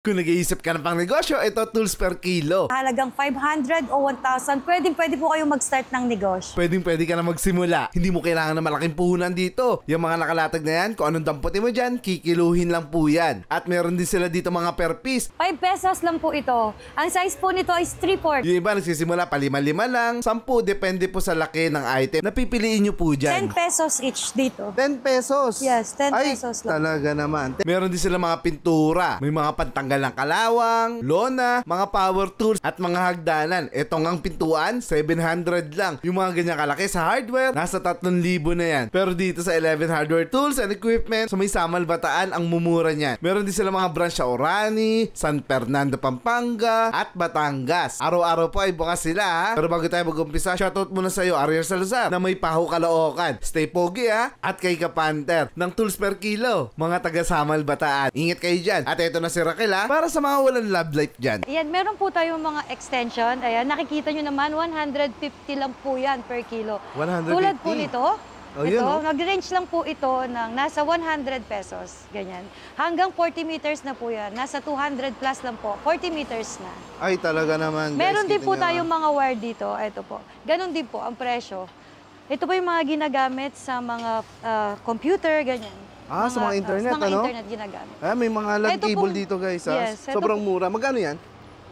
Kung nag-iisip ka na pang negosyo, ito tools per kilo. Halagang 500 o 1,000, pwede po kayong mag-start ng negosyo. Pwede ka na magsimula. Hindi mo kailangan ng malaking puhunan dito. Yung mga nakalatag na yan, kung anong damputin mo dyan, kikiluhin lang po yan. At meron din sila dito mga per piece. 5 pesos lang po ito. Ang size po nito is 3/4. Yung iba nagsisimula pa 5-5 lang. 10, depende po sa laki ng item. Napipiliin nyo po dyan. 10 pesos each dito. 10 pesos? Yes, 10 pesos lang. Talaga naman. Meron din sila mga pintura. May mga pantanggal ng kalawang, lona, mga power tools, at mga hagdanan. Ito ngang pintuan, 700 lang. Yung mga ganyan kalaki sa hardware, nasa 3,000 na yan. Pero dito sa 11 Hardware Tools and Equipment, sa may Samal Bataan, ang mumura niyan. Meron din sila mga branch sa Orani, San Fernando, Pampanga, at Batangas. Araw-araw po ay bukas sila, ha? Pero bago tayo mag-umpisa, shoutout muna sa iyo, Ariel Salazar, na may Paho Caloocan. Stay pogi, ha? At kay Kapanther, ng tools per kilo, mga taga Samal Bataan. Ingat kayo dyan. At ito na si Raquel, ha? Para sa mga walang love life dyan. Ayan, meron po tayong mga extension. Ayan, nakikita nyo naman, 150 lang po yan per kilo. 150? Tulad po nito, Oh, ito, yun, oh. nag-range lang po ito ng nasa 100 pesos. Ganyan. Hanggang 40 meters na po yan. Nasa 200 plus lang po. 40 meters na. Ay, talaga naman, guys. Meron din Kita po nyo, tayong mga wire dito. Ito po. Ganon din po ang presyo. Ito po yung mga ginagamit sa mga computer, ganyan. Sa mga internet, sa mga ano? internet ginagamit. May mga LAN Ito cable po, dito, guys, ha? yes, ito Sobrang po. mura. Magkano yan?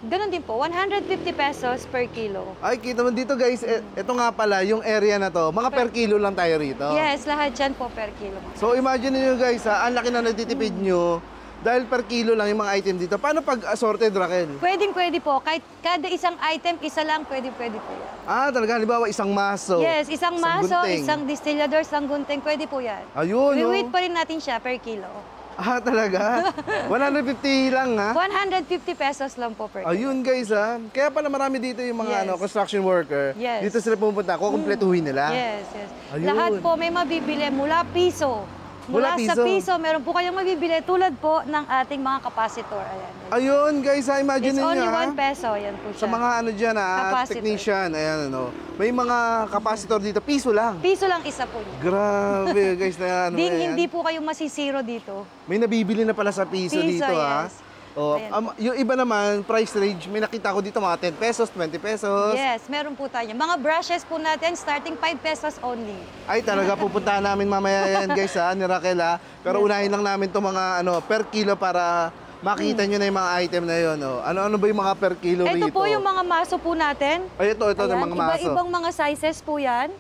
Ganon din po. 150 pesos per kilo. Ay, kita mo dito, guys. Ito nga pala, yung area na to, mga per kilo lang tayo rito. Yes, lahat yan po per kilo. So, imagine niyo guys, ha? Ang laki na natitipid nyo. Dahil per kilo lang yung mga item dito. Paano pag assorted, Raquel? Pwede po. Kahit kada isang item, isa lang, pwede po yan. Talaga, halimbawa, isang maso. Yes, isang maso, gunting. isang distillador, isang gunting, pwede po yan. Ayun, no? I-weight pa rin natin siya per kilo. Talaga? 150 lang, ha? 150 pesos lang po per kilo. Ayun, guys, ha? Kaya pala marami dito yung mga Yes. construction worker. Yes. Dito sila pumunta. Kukumpletuhin nila. Yes, yes. Ayun. Lahat po may mabibili mula piso. Mula Mula sa piso. piso, meron po kayong mabibili tulad po ng ating mga capacitor. Ayan. Ayun, guys, ha? Imagine It's niyo, only ha? 1 peso. Yan po siya. Sa mga ano dyan, Capacitor. technician, ayan, ano. May mga capacitor dito, piso lang. Piso lang isa po niya. Grabe, guys, na ano yan. Hindi po kayo masisiro dito. May nabibili na pala sa piso, dito, ha? Yes. Oh, Ayan. yung iba naman, price range, may nakita ko dito mga 10 pesos, 20 pesos. Yes, meron po tayo. Mga brushes po natin, starting 5 pesos only. Ay, talaga pupuntahan namin mamaya yan, guys, ha, ni Raquel, ha? Pero unahin lang namin itong mga, per kilo para makita nyo na yung mga item na yun, oh. Ano-ano ba yung mga per kilo Ito rito? po yung mga maso po natin. Ay, ito Ayan, yung mga maso. iba-ibang mga sizes po yan.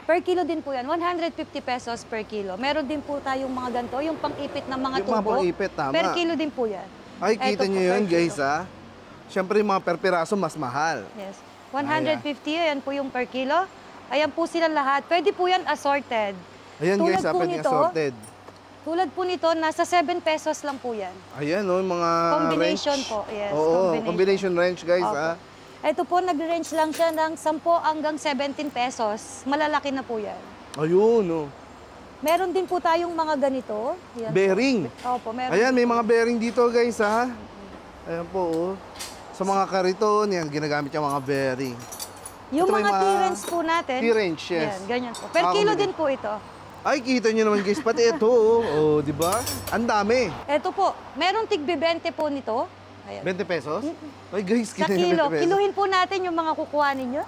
Per kilo din po yan, 150 pesos per kilo. Meron din po tayong mga ganito, yung pang-ipit na mga Yung mga tubo. pang-ipit, tama. Per kilo din po yan. Ay, kita Eto nyo po, yun, per guys, kilo. ha? Siyempre, yung mga per piraso, mas mahal. Yes. 150, ayan po yung per kilo. Ayan po sila lahat. Pwede po yan assorted. Ayan, Tulad guys, po pwede nito, assorted. Tulad po nito, nasa 7 pesos lang po yan. Ayan, oh, yung mga Combination wrench. po, yes, Oo, combination wrench, guys, Opo. ha? Ito po, nag-range lang siya ng 10 hanggang 17 pesos. Malalaki na po yan. Ayun, oh. Meron din po tayong mga ganito. Ayan. Bearing. Opo, meron. Ayan, may mga bearing dito, guys, ha? Ayan po, oh. Sa mga kariton, yan, ginagamit yung mga bearing. Yung Ito may mga mga T-wrench po natin. T-wrench, yes. Ayan, ganyan po. Per kilo din po ito. Ay, kita nyo naman, guys, pati ito, oh. Oh, di ba? Ang dami. Ito po, meron tigbi 20 po nito. Ayan. 20 pesos? Ay, guys, Sa kita nyo 20 kilo. pesos. Kiluhin po natin yung mga kukuha ninyo.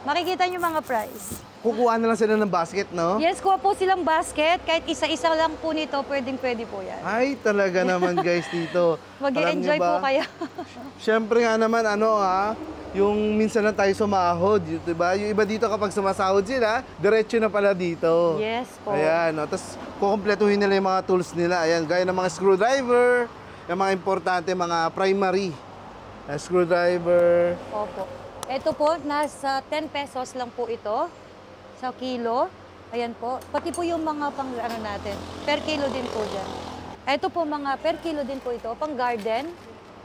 Makikita nyo mga price. Kukuha na lang sila ng basket, no? Yes, kuha po silang basket. Kahit isa-isa lang po nito, pwedeng-pwede po yan. Ay, talaga naman, guys, dito. Mag-enjoy po kayo. Siyempre nga naman, yung minsan lang tayo sumahod, di ba? Yung iba dito kapag sumasahod sila, diretso na pala dito. Yes po. Ayan, no? Tapos kukumpletuhin nila yung mga tools nila. Ayan, gaya ng mga screwdriver, yung mga importante, mga primary. Screwdriver. Opo. Ito po, nasa 10 pesos lang po ito sa kilo. Ayan po. Pati po yung mga pang natin. Per kilo din po dyan. Ito po mga per kilo din po ito. Pang garden.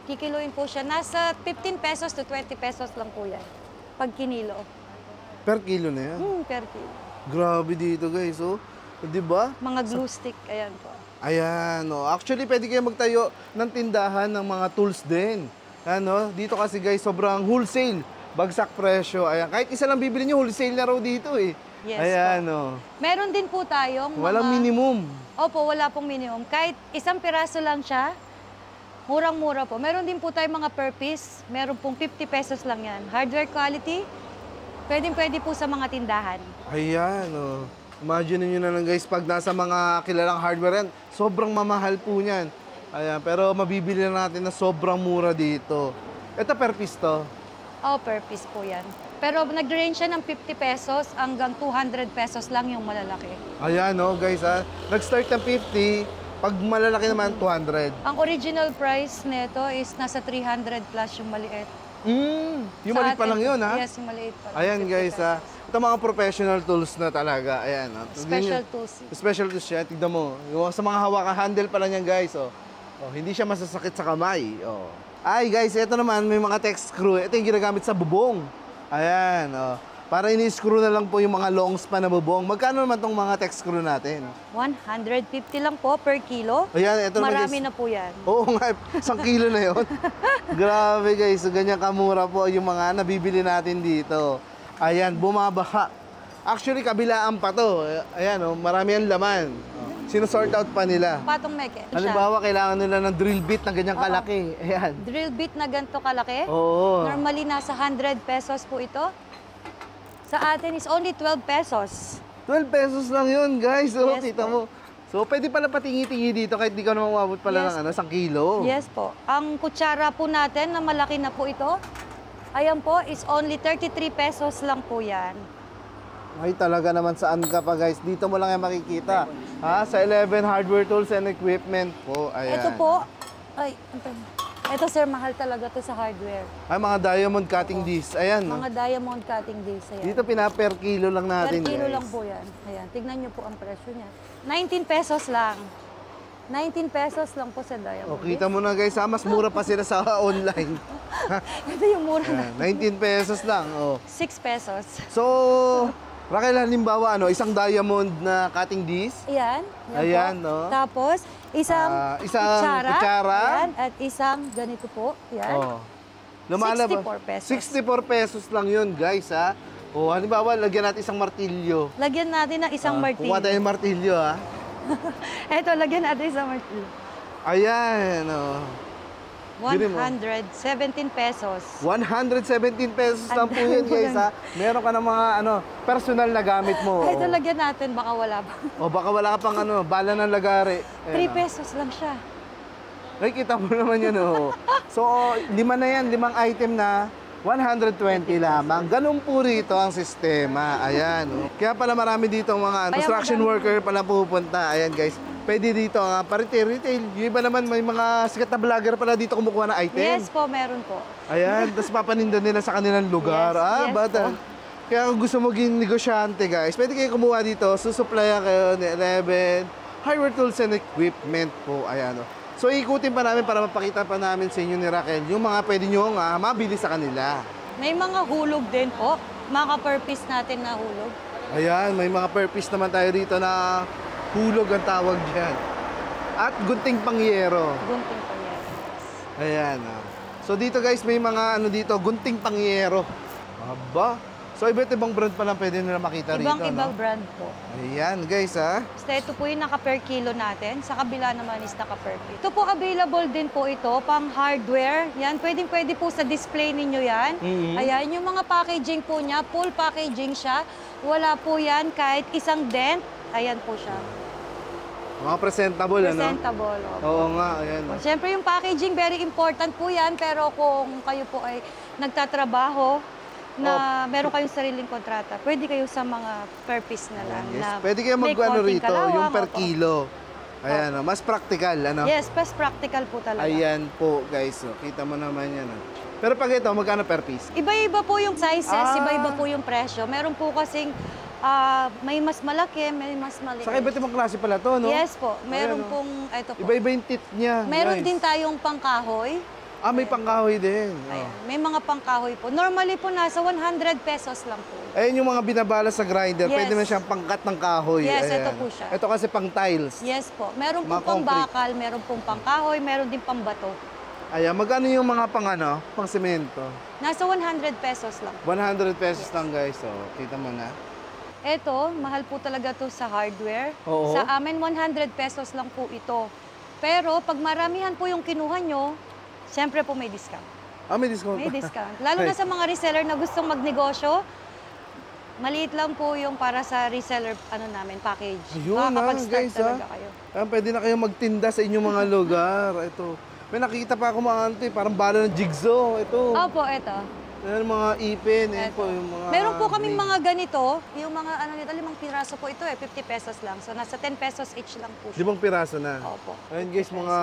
Kikiluin po siya. Nasa 15 pesos to 20 pesos lang po yan. Pag kinilo. Per kilo na yan. Per kilo. Grabe dito, guys. Oh. Di ba? Mga glue stick. Ayan po. Ayan, no. Actually, pwede kayo magtayo ng tindahan ng mga tools din. Ano? Dito kasi, guys, sobrang wholesale. Bagsak presyo. Ayan. Kahit isa lang bibili nyo, wholesale na raw dito, eh. Yes Ayan, po. no. Meron din po tayong Walang minimum. Opo, wala pong minimum. Kahit isang piraso lang siya, Murang-mura po. Meron din po tayo mga per piece. Meron pong 50 pesos lang yan. Hardware quality, pwede po sa mga tindahan. Ayan, oh. Imagine niyo na lang guys, pag nasa mga kilalang hardware yan, sobrang mamahal po niyan. Ayan, pero mabibili na natin na sobrang mura dito. Ito per piece to. Oh, per piece po yan. Pero nag-range siya ng 50 pesos hanggang 200 pesos lang yung malalaki. Ayan, oh, guys, ha. Nag-start ng 50, pag malalaki naman, 200. Ang original price nito is nasa 300 plus yung maliit. Yung Sa maliit pa atin, lang yun, ha? Yes, yung maliit pa lang. Ayan, 50 guys, ha. pesos. Ito mga professional tools na talaga. Ayan, ha. Special tools. Special tools siya. Tignan mo. Yung sa mga hawakan, handle pa lang yan, guys, oh. Oh, hindi siya masasakit sa kamay. Oh. Ay, guys, ito naman, may mga text screw. Ito yung ginagamit sa bubong. Ayan, oh. Para ini-screw na lang po yung mga long span na bubong. Magkano naman tong mga text screw natin? 150 lang po per kilo. Ayan, ito naman, Marami guys. na po yan. Oo nga, 1 kilo na yun. Grabe guys, so ganyan kamura po yung mga nabibili natin dito. Ayan, bumabaha. Actually, kabilaan pa to. Ayan, oh, marami ang laman. Oh, sinusort out pa nila. Patong meke. Halimbawa, kailangan nila ng drill bit na ganyang kalaki. Ayan. Drill bit na ganito kalaki. Oo. Normally, nasa 100 pesos po ito. Sa atin is only 12 pesos. 12 pesos lang yun, guys. So, Yes kita po. mo. So, pwede pala patingi-tingi dito kahit di ka naman umabot pala Yes. ng 1 kilo. Yes po. Ang kutsara po natin na malaki na po ito, ayan po, is only 33 pesos lang po yan. Ay, talaga naman saan ka pa, guys. Dito mo lang yan makikita. Ha? Sa 11 Hardware Tools and Equipment po. Ayan. Ito po, ay, ito sir, mahal talaga to sa hardware. Ay, mga diamond cutting discs. Ayan. no? Mga diamond cutting discs, ayan. Dito per kilo lang natin, Per kilo guys. lang po yan. Ayan, tignan nyo po ang presyo niya. 19 pesos lang. 19 pesos lang po sa diamond O, kita mo na, guys, ha? Mas mura pa sila sa online. disc. Ito yung mura na. Ayan, 19 pesos lang. Oh. 6 pesos. So, Raquel, halimbawa, isang diamond na cutting disc. Ayan. Ayan, po. no? Tapos, isang, isang kutsara. Ayan, at isang ganito po. Ayan. Oh. Lumalabas. 64 pesos. 64 pesos lang yun, guys, ha? O, halimbawa, lagyan natin isang martilyo. Lagyan natin ng isang martilyo. Kuha tayo ng martilyo, ha? Ito, lagyan natin isang martilyo. Ayan, oh. Bili mo. 117 pesos. 117 pesos lang po yun, guys, ha? Meron ka ng mga, personal na gamit mo. Ito, oh. lagyan natin. Baka wala pa. O, baka wala ka pang, bala ng lagari. 3 pesos lang siya. Ay, kita mo naman yun, oh. So, 5 na yan, 5 item na, 120 lamang. Ganun po rito ang sistema. Ayan, oh. Kaya pala marami dito mga construction worker pala pupunta. Ayan, guys. Pwede dito nga, retail. Yung iba naman, may mga sikat na vlogger pala dito kumukuha ng item. Yes po, meron po. Ayan, tapos papaninda nila sa kanilang lugar. Yes, yes bata. po. Kaya kung gusto mo maging negosyante, guys, pwede kayo kumuha dito. Susuplayan kayo ni 11 Hardware Tools and Equipment po. Ayan, oh. So, ikutin pa namin para mapakita pa namin sa inyo ni Raquel yung mga pwede nyo nga mabili sa kanila. May mga hulog din po. Mga purpose natin na hulog. Ayan, may mga purpose naman tayo rito na hulog ang tawag dyan. At gunting pangyero. Gunting pa yan. Ayan. So dito guys, may mga dito, gunting pangyero. Aba. So iba't ibang brand pa lang pwede nila makita rito. Ibang brand po. Ayan guys, ha. Basta ito po yung naka per kilo natin. Sa kabila naman is naka per piece. Ito po available din po ito pang hardware. Yan, pwede po sa display ninyo yan. Ayan, yung mga packaging po niya, full packaging siya. Wala po yan kahit isang dent. Ayan po siya. Mga presentable, Presentable. Oo nga, ayan. Siyempre yung packaging, very important po yan. Pero kung kayo po ay nagtatrabaho, na meron kayong sariling kontrata, pwede kayo sa mga per piece na lang. Yes. Na Pwede kayo may mag-ano konting rito, kalawang, yung per opo. kilo. Ayan, mas practical, Yes, mas practical po talaga. Ayan po, guys. Kita mo naman yan, Pero pag ito, magkano per piece? Iba-iba po yung sizes, Ah. iba-iba po yung presyo. Meron po kasing may mas malaki, may mas maliit. Sa iba't ibang klase pala to, no? Yes po, meron Ayan, oh. pong, ito po. Iba-iba yung tip niya. Meron guys. din tayong pangkahoy. May pangkahoy din. Ayan, may mga pangkahoy po. Normally po nasa 100 pesos lang po. Ayan yung mga binabala sa grinder. Yes. Pwede na siyang pangkat ng kahoy. Yes, Ayan. ito po siya. Ito kasi pang tiles. Yes po. Meron Mga pong pang concrete. bakal, meron pong pangkahoy, meron din pang bato. Ayan, magkano yung mga pang semento? Nasa 100 pesos lang. 100 pesos lang guys. So, kita mo na. Ito, mahal po talaga to sa hardware. Oo. Sa amin, 100 pesos lang po ito. Pero pag maramihan po yung kinuha nyo, Siyempre po may discount. May discount May pa. discount. Lalo na sa mga reseller na gustong magnegosyo, maliit lang po yung para sa reseller namin, package. Ayun Makakapag-start guys talaga kayo. Pwede na kayong magtinda sa inyong mga lugar. Ito. May nakita pa ako mga parang bala ng jigsaw. Ito. Opo, eto. Ayan, mga ipin. Ayan Eto. po yung mga... Meron po kaming mga ganito. Yung mga nito, 5 piraso po ito 50 pesos lang. So, nasa 10 pesos each lang po siya. 5 piraso na. Opo. Ayan guys, 50 mga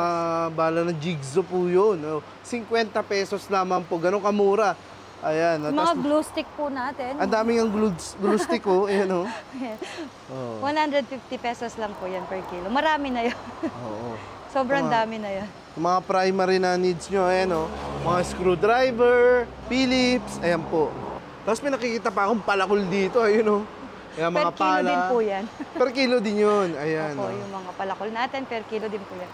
bala ng jigsaw po yun. 50 pesos lamang po. Ganun kamura. Ayan. Mga glue stick po natin. Ang daming ang glue stick ko. Ayan o. 150 pesos lang po yan per kilo. Marami na yun. Oo. Sobrang dami na yan. Yung mga primary na needs nyo, ayan o. Mga screwdriver, Phillips, ayan po. Tapos may nakikita pa akong palakol dito, ayun o. Ayan, Per mga kilo din pala. po yan. Per kilo din yun, ayan. Opo, yung mga palakol natin, per kilo din po yan.